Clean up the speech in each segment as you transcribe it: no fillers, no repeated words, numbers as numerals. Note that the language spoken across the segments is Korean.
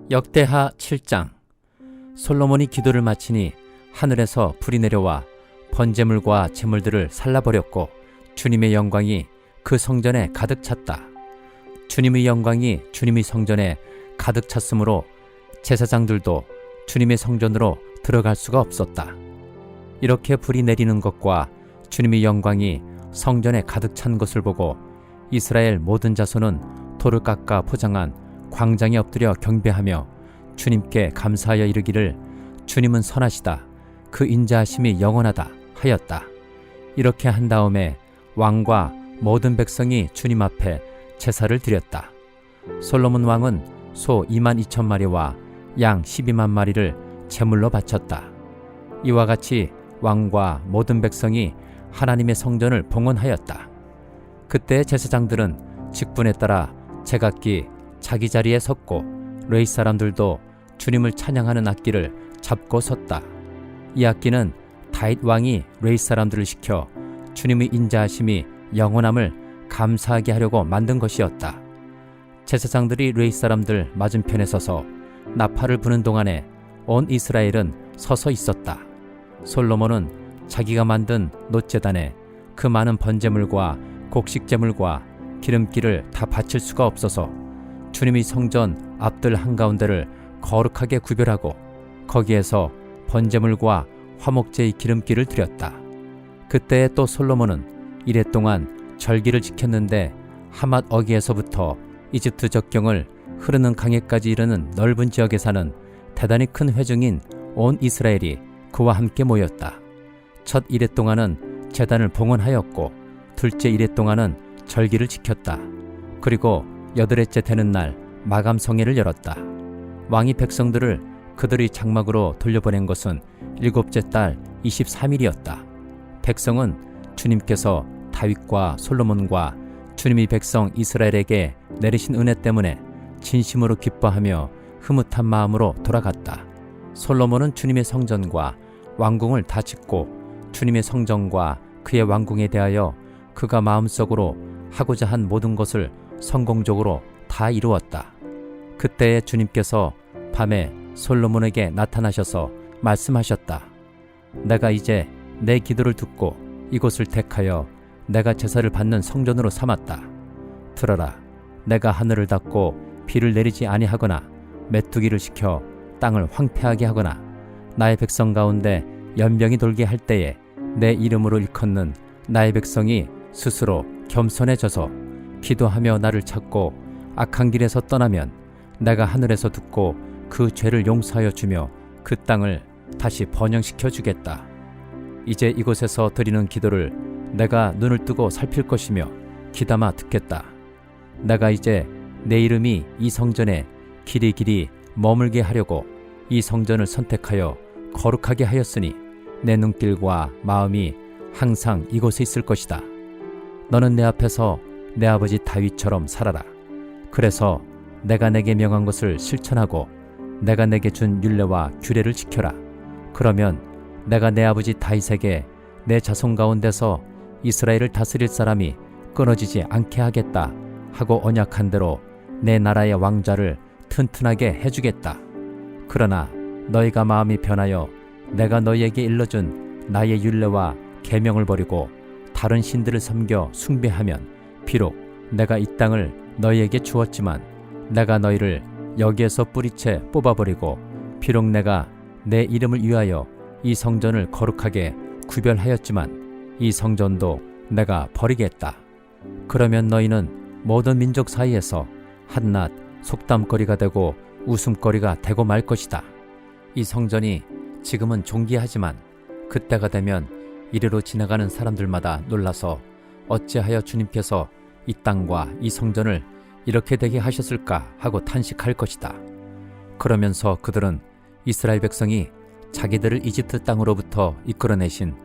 역대하 7장. 솔로몬이 기도를 마치니 하늘에서 불이 내려와 번제물과 제물들을 살라버렸고 주님의 영광이 그 성전에 가득 찼다. 주님의 영광이 주님의 성전에 가득 찼으므로 제사장들도 주님의 성전으로 들어갈 수가 없었다. 이렇게 불이 내리는 것과 주님의 영광이 성전에 가득 찬 것을 보고 이스라엘 모든 자손은 돌을 깎아 포장한 광장에 엎드려 경배하며 주님께 감사하여 이르기를 주님은 선하시다. 그 인자하심이 영원하다 하였다. 이렇게 한 다음에 왕과 모든 백성이 주님 앞에 제사를 드렸다. 솔로몬 왕은 소 22,000마리와 양 12만 마리를 제물로 바쳤다. 이와 같이 왕과 모든 백성이 하나님의 성전을 봉헌하였다. 그때 제사장들은 직분에 따라 제각기 자기 자리에 섰고 레위 사람들도 주님을 찬양하는 악기를 잡고 섰다. 이 악기는 다윗 왕이 레위 사람들을 시켜 주님의 인자하심이 영원함을 감사하게 하려고 만든 것이었다. 제사장들이 레위 사람들 맞은편에 서서 나팔을 부는 동안에 온 이스라엘은 서서 있었다. 솔로몬은 자기가 만든 놋제단에 그 많은 번제물과 곡식제물과 기름기를 다 바칠 수가 없어서 주님의 성전 앞들 한가운데를 거룩하게 구별하고 거기에서 번제물과 화목제의 기름기를 드렸다. 그때 또 솔로몬은 이래 동안 절기를 지켰는데 하맛 어귀에서부터 이집트 적경을 흐르는 강에까지 이르는 넓은 지역에 사는 대단히 큰 회중인 온 이스라엘이 그와 함께 모였다. 첫 이래 동안은 제단을 봉헌하였고 둘째 이래 동안은 절기를 지켰다. 그리고 여덟째 되는 날 마감성회를 열었다. 왕이 백성들을 그들의 장막으로 돌려보낸 것은 7째 달 23일이었다. 백성은 주님께서 다윗과 솔로몬과 주님의 백성 이스라엘에게 내리신 은혜 때문에 진심으로 기뻐하며 흐뭇한 마음으로 돌아갔다. 솔로몬은 주님의 성전과 왕궁을 다 짓고 주님의 성전과 그의 왕궁에 대하여 그가 마음속으로 하고자 한 모든 것을 성공적으로 다 이루었다. 그때에 주님께서 밤에 솔로몬에게 나타나셔서 말씀하셨다. 내가 이제 내 기도를 듣고 이곳을 택하여 내가 제사를 받는 성전으로 삼았다. 들어라. 내가 하늘을 닫고 비를 내리지 아니하거나 메뚜기를 시켜 땅을 황폐하게 하거나 나의 백성 가운데 연병이 돌게 할 때에 내 이름으로 일컫는 나의 백성이 스스로 겸손해져서 기도하며 나를 찾고 악한 길에서 떠나면 내가 하늘에서 듣고 그 죄를 용서하여 주며 그 땅을 다시 번영시켜 주겠다. 이제 이곳에서 드리는 기도를 내가 눈을 뜨고 살필 것이며 귀담아 듣겠다. 내가 이제 내 이름이 이 성전에 길이 머물게 하려고 이 성전을 선택하여 거룩하게 하였으니 내 눈길과 마음이 항상 이곳에 있을 것이다. 너는 내 앞에서 내 아버지 다윗처럼 살아라. 그래서 내가 내게 명한 것을 실천하고 내가 내게 준 율례와 규례를 지켜라. 그러면 내가 내 아버지 다윗에게 내 자손 가운데서 이스라엘을 다스릴 사람이 끊어지지 않게 하겠다 하고 언약한 대로 내 나라의 왕좌를 튼튼하게 해주겠다. 그러나 너희가 마음이 변하여 내가 너희에게 일러준 나의 율례와 계명을 버리고 다른 신들을 섬겨 숭배하면 비록 내가 이 땅을 너희에게 주었지만 내가 너희를 여기에서 뿌리채 뽑아버리고 비록 내가 내 이름을 위하여 이 성전을 거룩하게 구별하였지만 이 성전도 내가 버리겠다. 그러면 너희는 모든 민족 사이에서 한낱 속담거리가 되고 웃음거리가 되고 말 것이다. 이 성전이 지금은 존귀하지만 그때가 되면 이리로 지나가는 사람들마다 놀라서 어찌하여 주님께서 이 땅과 이 성전을 이렇게 되게 하셨을까 하고 탄식할 것이다. 그러면서 그들은 이스라엘 백성이 자기들을 이집트 땅으로부터 이끌어내신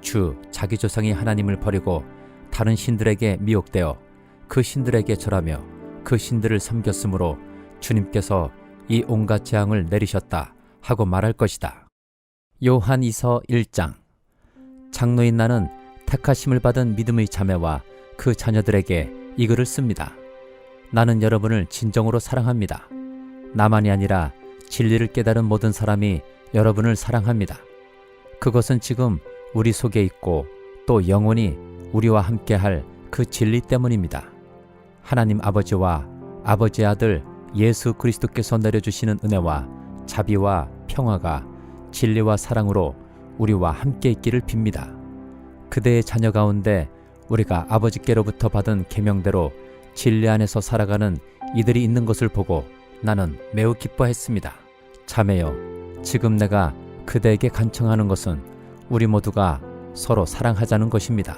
주 자기 조상의 하나님을 버리고 다른 신들에게 미혹되어 그 신들에게 절하며 그 신들을 섬겼으므로 주님께서 이 온갖 재앙을 내리셨다 하고 말할 것이다. 요한이서 1장. 장로인 나는 택하심을 받은 믿음의 자매와 그 자녀들에게 이 글을 씁니다. 나는 여러분을 진정으로 사랑합니다. 나만이 아니라 진리를 깨달은 모든 사람이 여러분을 사랑합니다. 그것은 지금 우리 속에 있고 또 영원히 우리와 함께할 그 진리 때문입니다. 하나님 아버지와 아버지의 아들 예수 그리스도께서 내려주시는 은혜와 자비와 평화가 진리와 사랑으로 우리와 함께 있기를 빕니다. 그대의 자녀 가운데 우리가 아버지께로부터 받은 계명대로 진리 안에서 살아가는 이들이 있는 것을 보고 나는 매우 기뻐했습니다. 자매여, 지금 내가 그대에게 간청하는 것은 우리 모두가 서로 사랑하자는 것입니다.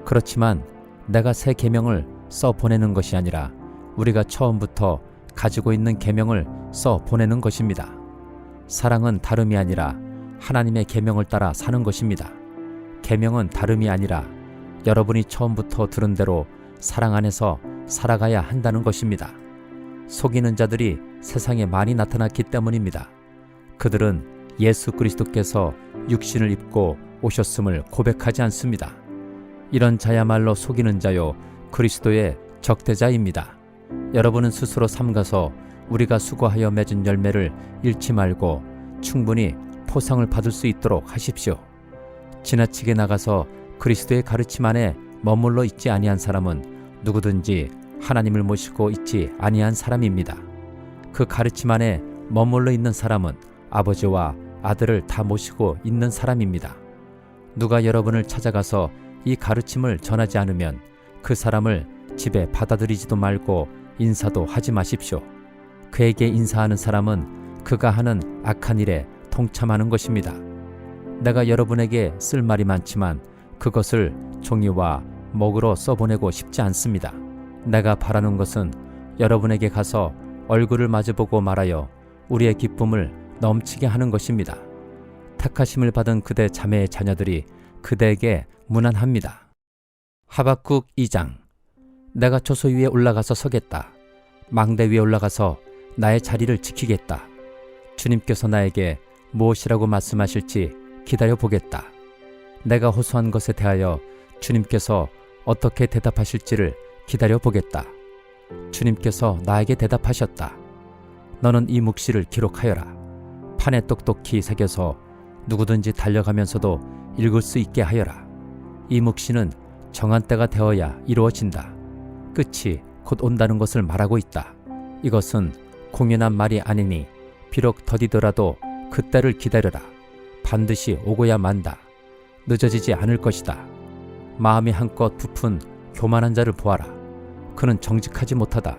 그렇지만 내가 새 계명을 써 보내는 것이 아니라 우리가 처음부터 가지고 있는 계명을 써 보내는 것입니다. 사랑은 다름이 아니라 하나님의 계명을 따라 사는 것입니다. 계명은 다름이 아니라 여러분이 처음부터 들은 대로 사랑 안에서 살아가야 한다는 것입니다. 속이는 자들이 세상에 많이 나타났기 때문입니다. 그들은 예수 그리스도께서 육신을 입고 오셨음을 고백하지 않습니다. 이런 자야말로 속이는 자요 그리스도의 적대자입니다. 여러분은 스스로 삼가서 우리가 수고하여 맺은 열매를 잃지 말고 충분히 포상을 받을 수 있도록 하십시오. 지나치게 나가서 그리스도의 가르침 안에 머물러 있지 아니한 사람은 누구든지 하나님을 모시고 있지 아니한 사람입니다. 그 가르침 안에 머물러 있는 사람은 아버지와 아들을 다 모시고 있는 사람입니다. 누가 여러분을 찾아가서 이 가르침을 전하지 않으면 그 사람을 집에 받아들이지도 말고 인사도 하지 마십시오. 그에게 인사하는 사람은 그가 하는 악한 일에 동참하는 것입니다. 내가 여러분에게 쓸 말이 많지만 그것을 종이와 목으로 써보내고 싶지 않습니다. 내가 바라는 것은 여러분에게 가서 얼굴을 마주보고 말하여 우리의 기쁨을 넘치게 하는 것입니다. 택하심을 받은 그대 자매의 자녀들이 그대에게 무난합니다. 하박국 2장. 내가 초소 위에 올라가서 서겠다. 망대 위에 올라가서 나의 자리를 지키겠다. 주님께서 나에게 무엇이라고 말씀하실지 기다려 보겠다. 내가 호소한 것에 대하여 주님께서 어떻게 대답하실지를 기다려 보겠다. 주님께서 나에게 대답하셨다. 너는 이 묵시를 기록하여라. 판에 똑똑히 새겨서 누구든지 달려가면서도 읽을 수 있게 하여라. 이 묵시는 정한 때가 되어야 이루어진다. 끝이 곧 온다는 것을 말하고 있다. 이것은 공연한 말이 아니니 비록 더디더라도 그때를 기다려라. 반드시 오고야 만다. 늦어지지 않을 것이다. 마음이 한껏 부푼 교만한 자를 보아라. 그는 정직하지 못하다.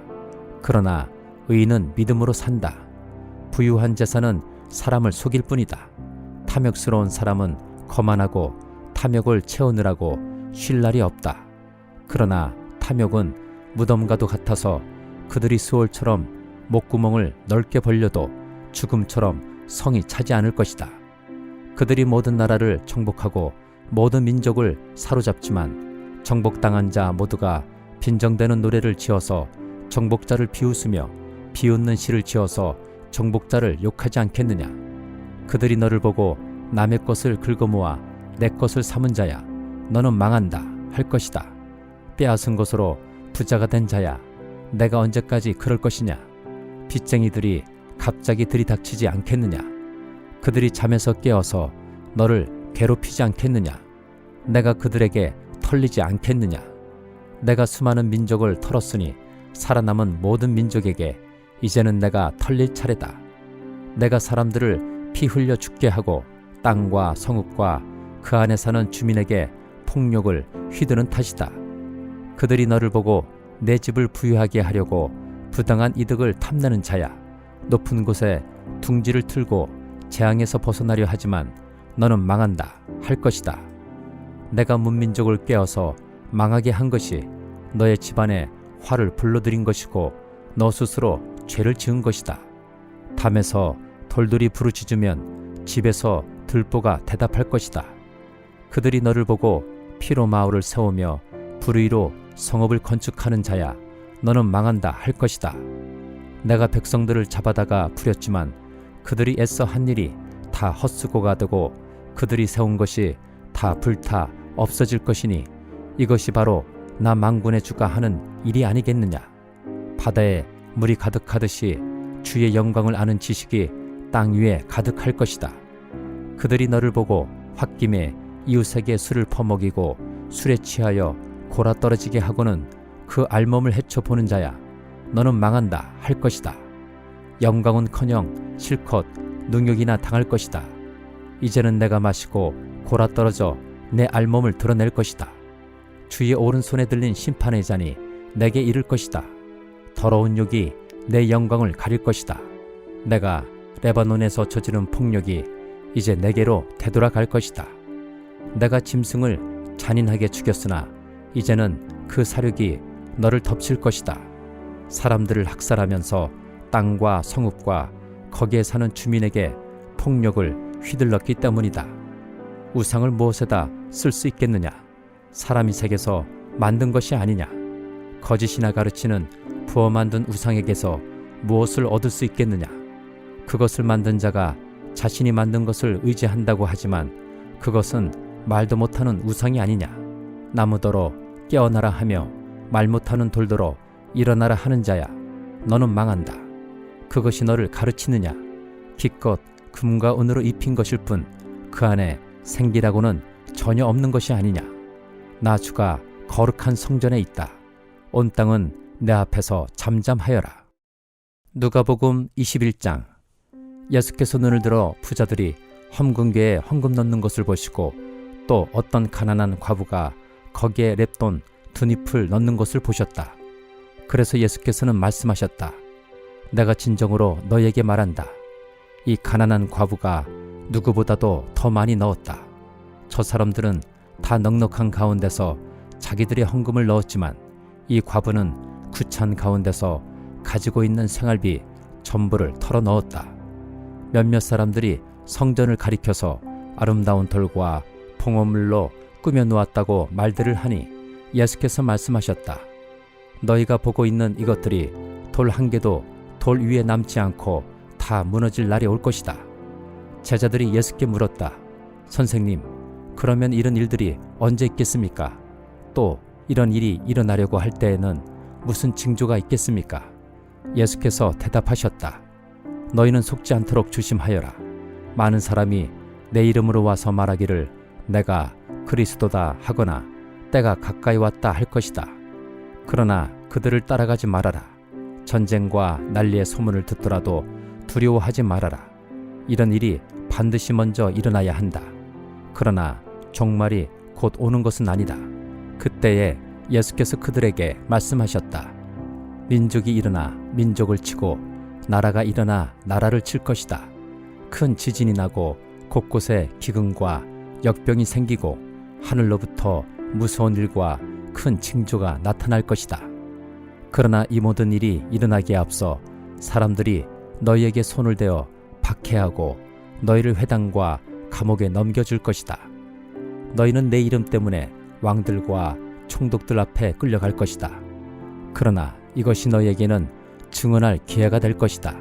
그러나 의인은 믿음으로 산다. 부유한 재산은 사람을 속일 뿐이다. 탐욕스러운 사람은 거만하고 탐욕을 채우느라고 쉴 날이 없다. 그러나 탐욕은 무덤과도 같아서 그들이 수월처럼 목구멍을 넓게 벌려도 죽음처럼 성이 차지 않을 것이다. 그들이 모든 나라를 정복하고 모든 민족을 사로잡지만 정복당한 자 모두가 빈정대는 노래를 지어서 정복자를 비웃으며 비웃는 시를 지어서 정복자를 욕하지 않겠느냐. 그들이 너를 보고 남의 것을 긁어모아 내 것을 삼은 자야 너는 망한다 할 것이다. 빼앗은 것으로 부자가 된 자야 내가 언제까지 그럴 것이냐. 빚쟁이들이 갑자기 들이닥치지 않겠느냐. 그들이 잠에서 깨어서 너를 괴롭히지 않겠느냐. 내가 그들에게 털리지 않겠느냐. 내가 수많은 민족을 털었으니 살아남은 모든 민족에게 이제는 내가 털릴 차례다. 내가 사람들을 피 흘려 죽게 하고 땅과 성읍과 그 안에 사는 주민에게 폭력을 휘두른 탓이다. 그들이 너를 보고 내 집을 부유하게 하려고 부당한 이득을 탐내는 자야. 높은 곳에 둥지를 틀고 재앙에서 벗어나려 하지만 너는 망한다 할 것이다. 내가 문민족을 깨어서 망하게 한 것이 너의 집안에 화를 불러들인 것이고 너 스스로 죄를 지은 것이다. 담에서 돌들이 부르짖으면 집에서 들보가 대답할 것이다. 그들이 너를 보고 피로 마을을 세우며 불의로 성읍을 건축하는 자야 너는 망한다 할 것이다. 내가 백성들을 잡아다가 부렸지만 그들이 애써 한 일이 다 헛수고가 되고 그들이 세운 것이 다 불타 없어질 것이니 이것이 바로 나 만군의 주가 하는 일이 아니겠느냐. 바다에 물이 가득하듯이 주의 영광을 아는 지식이 땅 위에 가득할 것이다. 그들이 너를 보고 홧김에 이웃에게 술을 퍼먹이고 술에 취하여 골아떨어지게 하고는 그 알몸을 헤쳐보는 자야, 너는 망한다 할 것이다. 영광은커녕 실컷 능욕이나 당할 것이다. 이제는 내가 마시고 골아떨어져 내 알몸을 드러낼 것이다. 주의 오른손에 들린 심판의 잔이 내게 이를 것이다. 더러운 욕이 내 영광을 가릴 것이다. 내가 레바논에서 저지른 폭력이 이제 내게로 되돌아갈 것이다. 내가 짐승을 잔인하게 죽였으나 이제는 그 사륙이 너를 덮칠 것이다. 사람들을 학살하면서 땅과 성읍과 거기에 사는 주민에게 폭력을 휘둘렀기 때문이다. 우상을 무엇에다 쓸 수 있겠느냐? 사람이 새겨서 만든 것이 아니냐? 거짓이나 가르치는 부어 만든 우상에게서 무엇을 얻을 수 있겠느냐? 그것을 만든 자가 자신이 만든 것을 의지한다고 하지만 그것은 말도 못하는 우상이 아니냐? 나무더러 깨어나라 하며 말 못하는 돌더러 일어나라 하는 자야, 너는 망한다. 그것이 너를 가르치느냐? 기껏 금과 은으로 입힌 것일 뿐 그 안에 생기라고는 전혀 없는 것이 아니냐? 나 주가 거룩한 성전에 있다. 온 땅은 내 앞에서 잠잠하여라. 누가복음 21장. 예수께서 눈을 들어 부자들이 헌금궤에 헌금 넣는 것을 보시고 또 어떤 가난한 과부가 거기에 랩돈 2잎을 넣는 것을 보셨다. 그래서 예수께서는 말씀하셨다. 내가 진정으로 너에게 말한다. 이 가난한 과부가 누구보다도 더 많이 넣었다. 저 사람들은 다 넉넉한 가운데서 자기들의 헌금을 넣었지만 이 과부는 구찬 가운데서 가지고 있는 생활비 전부를 털어 넣었다. 몇몇 사람들이 성전을 가리켜서 아름다운 돌과 봉헌물로 꾸며 놓았다고 말들을 하니 예수께서 말씀하셨다. 너희가 보고 있는 이것들이 돌 한 개도 돌 위에 남지 않고 다 무너질 날이 올 것이다. 제자들이 예수께 물었다. 선생님, 그러면 이런 일들이 언제 있겠습니까? 또 이런 일이 일어나려고 할 때에는 무슨 징조가 있겠습니까? 예수께서 대답하셨다. 너희는 속지 않도록 조심하여라. 많은 사람이 내 이름으로 와서 말하기를 내가 그리스도다 하거나 때가 가까이 왔다 할 것이다. 그러나 그들을 따라가지 말아라. 전쟁과 난리의 소문을 듣더라도 두려워하지 말아라. 이런 일이 반드시 먼저 일어나야 한다. 그러나 종말이 곧 오는 것은 아니다. 그때에 예수께서 그들에게 말씀하셨다. 민족이 일어나 민족을 치고 나라가 일어나 나라를 칠 것이다. 큰 지진이 나고 곳곳에 기근과 역병이 생기고 하늘로부터 무서운 일과 큰 징조가 나타날 것이다. 그러나 이 모든 일이 일어나기에 앞서 사람들이 너희에게 손을 대어 박해하고 너희를 회당과 감옥에 넘겨줄 것이다. 너희는 내 이름 때문에 왕들과 총독들 앞에 끌려갈 것이다. 그러나 이것이 너희에게는 증언할 기회가 될 것이다.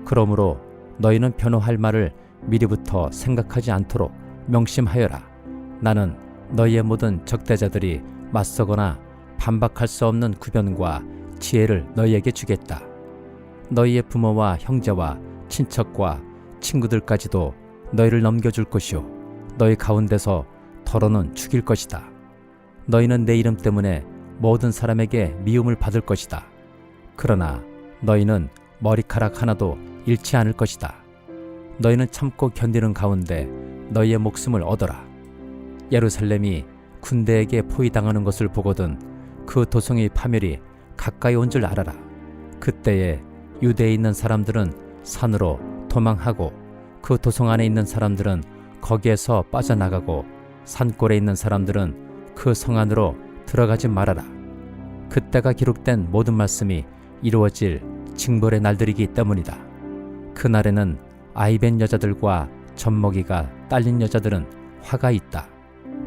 그러므로 너희는 변호할 말을 미리부터 생각하지 않도록 명심하여라. 나는 너희의 모든 적대자들이 맞서거나 반박할 수 없는 구변과 지혜를 너희에게 주겠다. 너희의 부모와 형제와 친척과 친구들까지도 너희를 넘겨줄 것이요 너희 가운데서 더러는 죽일 것이다. 너희는 내 이름 때문에 모든 사람에게 미움을 받을 것이다. 그러나 너희는 머리카락 하나도 잃지 않을 것이다. 너희는 참고 견디는 가운데 너희의 목숨을 얻어라. 예루살렘이 군대에게 포위당하는 것을 보거든 그 도성의 파멸이 가까이 온 줄 알아라. 그때에 유대에 있는 사람들은 산으로 도망하고 그 도성 안에 있는 사람들은 거기에서 빠져나가고 산골에 있는 사람들은 그 성 안으로 들어가지 말아라. 그때가 기록된 모든 말씀이 이루어질 징벌의 날들이기 때문이다. 그날에는 아이벤 여자들과 젖먹이가 딸린 여자들은 화가 있다.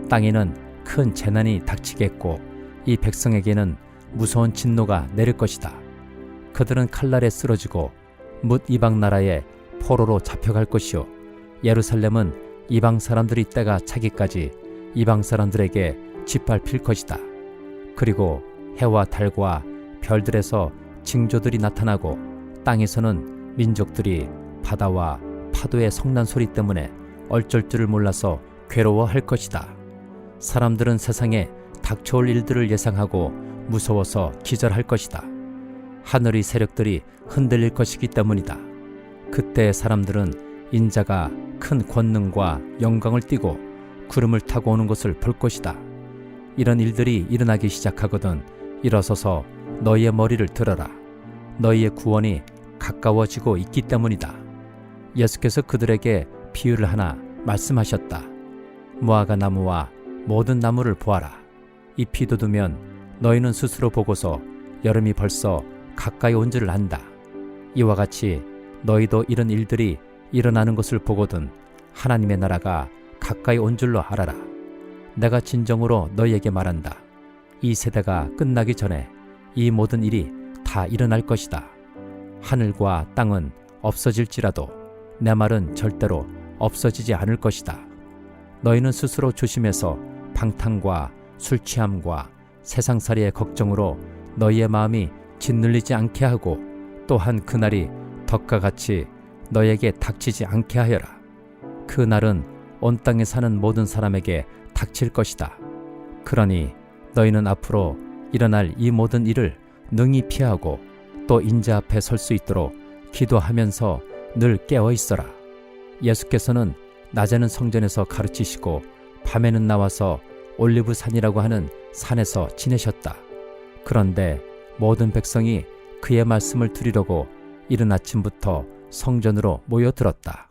땅에는 큰 재난이 닥치겠고 이 백성에게는 무서운 진노가 내릴 것이다. 그들은 칼날에 쓰러지고 뭇 이방 나라에 포로로 잡혀갈 것이요 예루살렘은 이방 사람들이 때가 차기까지 이방 사람들에게 짓밟힐 것이다. 그리고 해와 달과 별들에서 징조들이 나타나고 땅에서는 민족들이 바다와 파도의 성난 소리 때문에 얼쩔 줄을 몰라서 괴로워할 것이다. 사람들은 세상에 닥쳐올 일들을 예상하고 무서워서 기절할 것이다. 하늘의 세력들이 흔들릴 것이기 때문이다. 그때 사람들은 인자가 큰 권능과 영광을 띠고 구름을 타고 오는 것을 볼 것이다. 이런 일들이 일어나기 시작하거든 일어서서 너희의 머리를 들어라. 너희의 구원이 가까워지고 있기 때문이다. 예수께서 그들에게 비유를 하나 말씀하셨다. 무화과 나무와 모든 나무를 보아라. 잎이 돋으면 너희는 스스로 보고서 여름이 벌써 가까이 온 줄을 안다. 이와 같이 너희도 이런 일들이 일어나는 것을 보거든 하나님의 나라가 가까이 온 줄로 알아라. 내가 진정으로 너희에게 말한다. 이 세대가 끝나기 전에 이 모든 일이 다 일어날 것이다. 하늘과 땅은 없어질지라도 내 말은 절대로 없어지지 않을 것이다. 너희는 스스로 조심해서 방탕과 술 취함과 세상살이의 걱정으로 너희의 마음이 짓눌리지 않게 하고 또한 그날이 덕과 같이 너희에게 닥치지 않게 하여라. 그 날은 온 땅에 사는 모든 사람에게 닥칠 것이다. 그러니 너희는 앞으로 일어날 이 모든 일을 능히 피하고 또 인자 앞에 설 수 있도록 기도하면서 늘 깨어 있어라. 예수께서는 낮에는 성전에서 가르치시고 밤에는 나와서 올리브산이라고 하는 산에서 지내셨다. 그런데 모든 백성이 그의 말씀을 들으려고 이른 아침부터 성전으로 모여들었다.